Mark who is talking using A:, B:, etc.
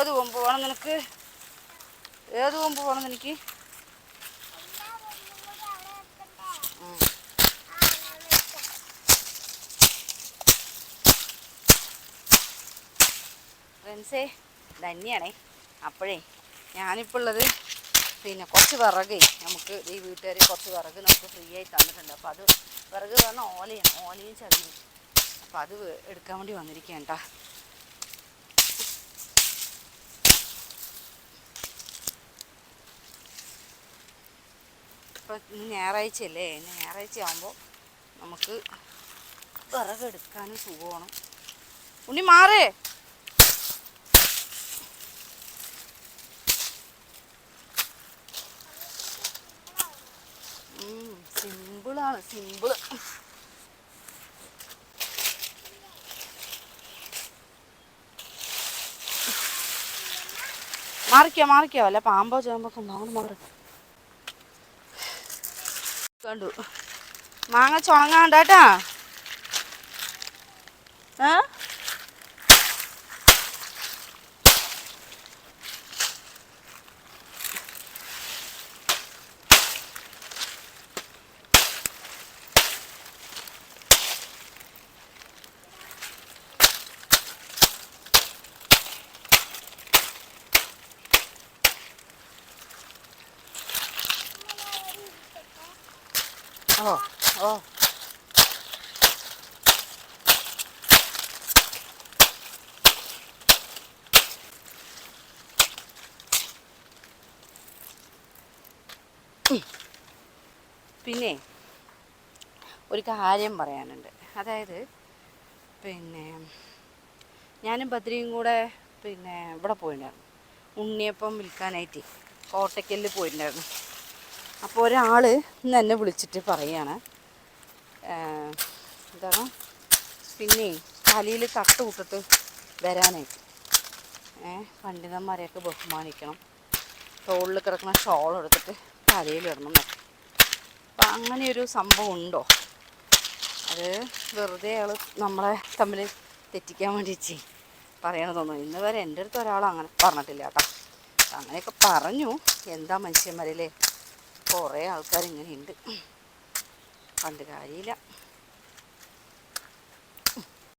A: ഏത് കൊമ്പ് വേണം നിനക്ക്? ഏത് കൊമ്പ് വേണം നിനക്ക്? ഫ്രണ്ട്സേ തന്നെയാണേ. അപ്പോഴേ ഞാനിപ്പോൾ ഉള്ളത് പിന്നെ കുറച്ച് വിറകേ നമുക്ക് ഈ വീട്ടുകാർ കുറച്ച് വിറക് നമുക്ക് ഫ്രീ ആയി തന്നിട്ടുണ്ട്. അപ്പോൾ അത് വിറക് പറഞ്ഞാൽ ഓലയും ചകിരിയും. അപ്പോൾ അത് എടുക്കാൻ വേണ്ടി വന്നിരിക്കുകയാണ് കേട്ടോ. ഇപ്പോൾ ഇന്ന് ഞായറാഴ്ചയല്ലേ, ഞായറാഴ്ച ആകുമ്പോൾ നമുക്ക് വിറക് എടുക്കാനും സുഖമാണ്. ഉണ്ണി മാറേ. സിമ്പിളാണ്, സിമ്പിള്. മാറിക്കോ അല്ല പാമ്പോ ചേമ്പൊക്കെ ഉണ്ടാവും. മാറി കണ്ടു. മാങ്ങ ചുണങ്ങാണ്ടാട്ടാ. ഓ പിന്നെ ഒരു കാര്യം പറയാനുണ്ട്. അതായത് പിന്നെ ഞാനും ബദ്രിയും കൂടെ പിന്നെ ഇവിടെ പോയിട്ടുണ്ടായിരുന്നു, ഉണ്ണിയപ്പം വിൽക്കാനായിട്ട് കോട്ടയ്ക്കലിൽ പോയിട്ടുണ്ടായിരുന്നു. അപ്പോൾ ഒരാൾ ഇന്ന് എന്നെ വിളിച്ചിട്ട് പറയുകയാണ്, എന്താണ് പിന്നെ തലയിൽ തട്ട് വിട്ടിട്ട് വരാനായിട്ട്, പണ്ഡിതന്മാരെയൊക്കെ ബഹുമാനിക്കണം, തോളിൽ കിടക്കുന്ന ഷോൾ എടുത്തിട്ട് തലയിലിടണം എന്നൊക്കെ. അപ്പം അങ്ങനെയൊരു സംഭവം ഉണ്ടോ? അത് വെറുതെ ആൾ നമ്മളെ തമ്മിൽ തെറ്റിക്കാൻ വേണ്ടിയിട്ട് പറയണമെന്ന് തോന്നുന്നു. ഇന്ന് വരെ എൻ്റെ അടുത്ത് ഒരാളും അങ്ങനെ പറഞ്ഞിട്ടില്ല കേട്ടോ. അങ്ങനെയൊക്കെ പറഞ്ഞു. എന്താ മനുഷ്യന്മാരില്ലേ, കുറേ ആൾക്കാർ ഇങ്ങനെയുണ്ട്, പണ്ട് കാര്യമില്ല.